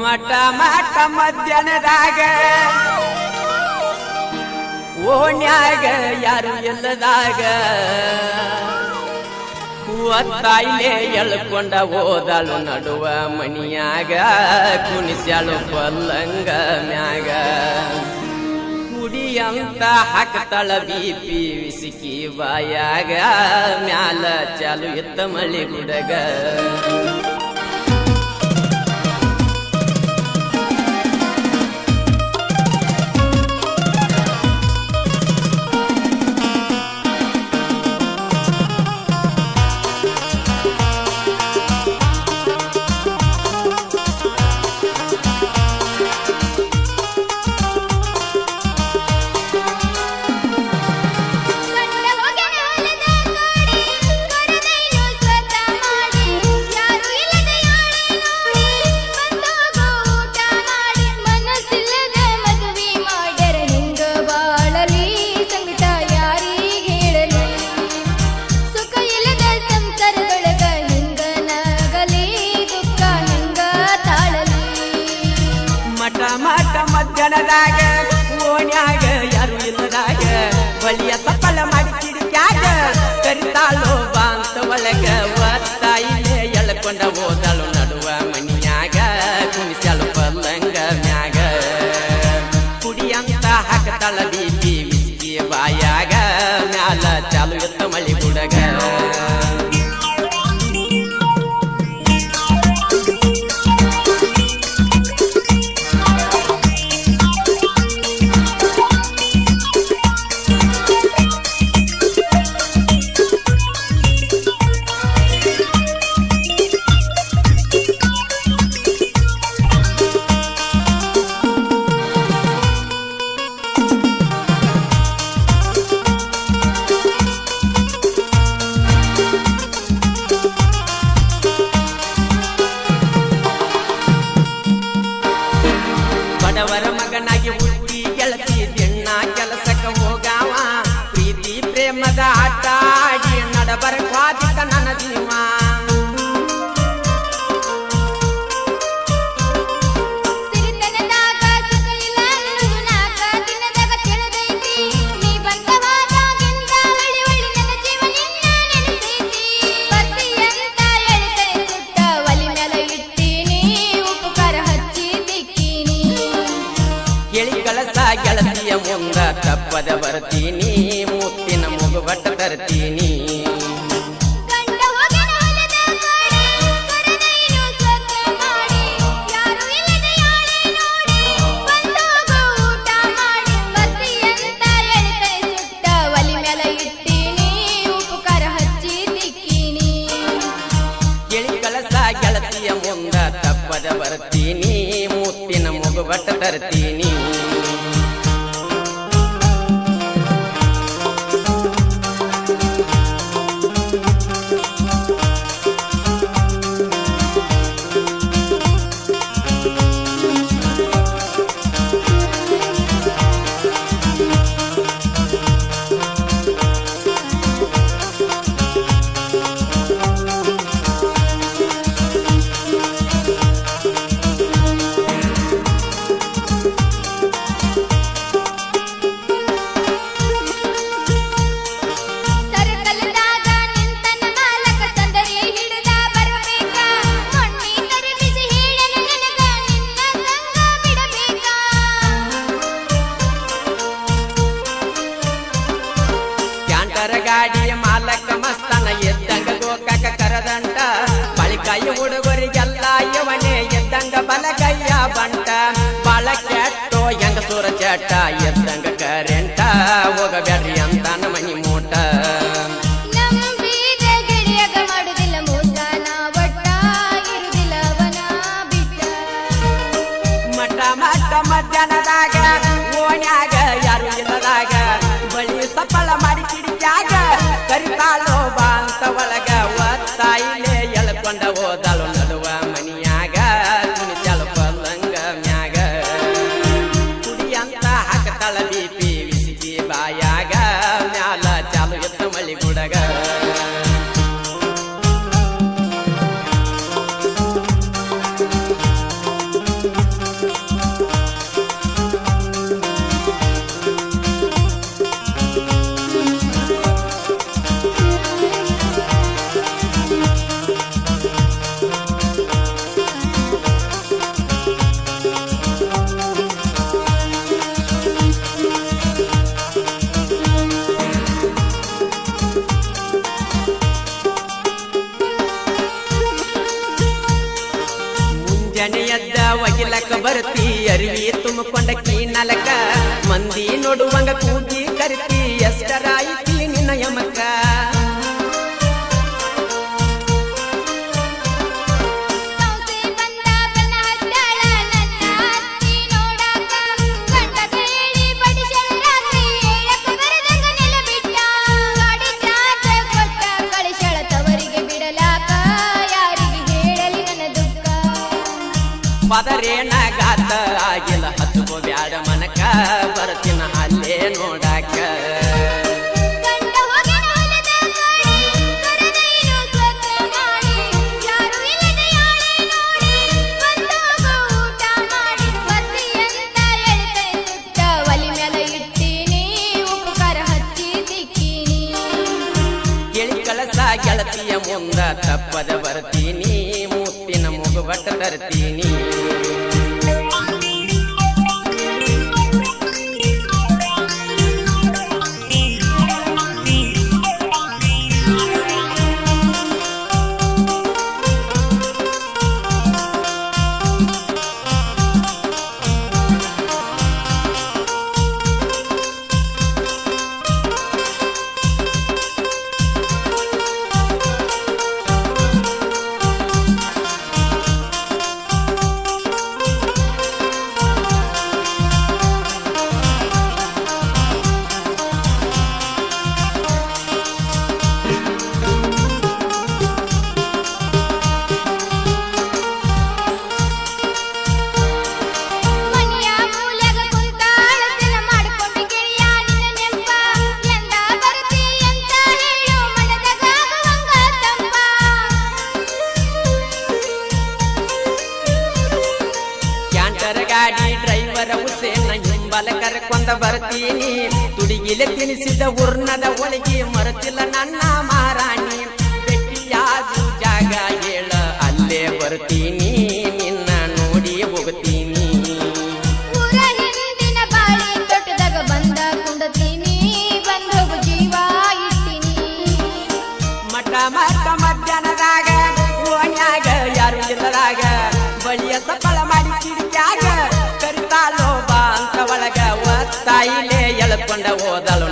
ಮಠ ಮಠ ಮಧ್ಯಾಹ್ನದಾಗ ಓಣ್ಯಾಗ ಯಾರು ಇಲ್ಲದಾಗ ತಾಯಿಲೆ ಎಳ್ಕೊಂಡ ಓದಳು ನಡುವ ಮನಿಯಾಗ ಕುಣಿಸ್ಯಾಳು ಪಲ್ಲಂಗ ಮ್ಯಾಗ ಕುಡಿಯಂತ ಹಾಕ್ತಾಳ ಬಿಪಿ ವಿಸಿಕಿ ಬಾಯಾಗ ಮ್ಯಾಲ ಚಾಲು ಎತ್ತ ಮಳಿ ಗುಡಗ ಮಧ್ಯಾಹ್ನದಾಗ ಓಣ್ಯಾಗ ಯಾರು ಇಲ್ಲದಾಗ ಬಲಿಯ ಸಫಲ ಮಾಡಿ ಕಿಡಿಕ್ಯಾಗ ಕರಿತಾಳು ಬಾಂತ ಒಳಗ ತಾಯಿಲೆ ಎಳ್ಕೊಂಡ ಓದಳು ನಡುವ ಮನಿಯಾಗ ಕುಣಿಸ್ಯಾಳು ಪಲ್ಲಂಗ ಮ್ಯಾಗ ಕುಡಿಯಂತ ಹಾಕ್ತಾಳ ಬಿಪಿ ವಿಸ್ಕಿ ಬಾಯಾಗ ಮ್ಯಾಲ ಚಾಲು ಎತ್ತ ಮಳಿ ಗುಡಗ ಬಡವರ ಮಗನಾಗಿ ಹುಟ್ಟಿ ಗೆಳತಿ ದಿಣ್ಣ ಕೆಲಸಕ್ಕ ಹೋಗಾವ ಪ್ರೀತಿ ಪ್ರೇಮದ ಆಟ ಆಡಿ ನಡಬರ ಕ್ವಾದಿಕ ನನ್ನ ಜೀವ ಗೆಳತಿಯ ಮುಂದ ತಪ್ಪದ ಬರ್ತೀನಿ ಮುತ್ತಿನ ಮುಗುಬಟ್ಟ ತರ್ತೀನಿ ಗೆಳತಿಯ ಮುಂದ ತಪ್ಪದ ಬರ್ತೀನಿ ಮುತ್ತಿನ ಮುಗುಬಟ್ಟ ತರ್ತೀನಿ ಮುಂಜಾನೆ ಎದ್ದ ಒಗಿಲಕ್ಕ ಬರ್ತಿ ಅರಿವಿ ತುಂಬಿಕೊಂಡ ಕೀನಲಕ ಮಂದಿ ನೋಡುವಂಗ ಕೂಗಿ ಕರಿತಿ ಎಷ್ಟರ ಐತಿ ನಿನ್ನ ಯಮಕ ಪದರೇನ ಗಾತ ಆಗಿಲ್ಲ ಹಚ್ಚುಕೋ ಬ್ಯಾಡ ಮನಕ ಬರ್ತಿನ ಅಲ್ಲೇ ನೋಡಾಕ ಕೇಳಿ ಕಳಸ ಗೆಳತಿಯ ಮುಂದ ತಪ್ಪದ ಬರ್ತೀನಿ ಮುತ್ತಿನ ಮುಗುಬಟ್ಟ ತರ್ತೀನಿ ಗಾಡಿ ಡ್ರೈವರ ಹುಸೇನ ಹಿಂಬಲ ಕರ್ಕೊಂಡ ಬರ್ತೀನಿ ತುಡಿಗಿಲೆ ತಿನಿಸಿದ ಉರ್ನದ ಒಳಗೆ ಮರತಿಲ್ಲ ನನ್ನ ಮಾರಾಣಿ ಬೆಟ್ಟಿಯಾದು ಜಾಗ ಹೇಳ ಅಲ್ಲೇ ಬರ್ತೀನಿ ನಿನ್ನ ನೋಡಿ ಹೋಗ್ತೀನಿ ಬಾಳಿ ತೊಟ್ಟದಾಗ ಬಂದ ಕುಂಡತೀನಿ ಬಂದೋಗು ಜೀವ ಇಟ್ಟಿನಿ ಮಠ ಮಠ ಮಧ್ಯಾಹ್ನದಾಗ ಓಣ್ಯಾಗ ಯಾರು ಇಲ್ಲದಾಗ ಬಳಿಯ ಸಫಲ ಮಾಡಿ ಕಿಡಿಕ್ಯಾಗ ಕರಿತಾಲೋ ಬಾ ಅಂತ ಒಳಗ ಒತ್ತಾಯಿಲೆ ಎಳ್ಕೊಂಡ ಹೋದಳು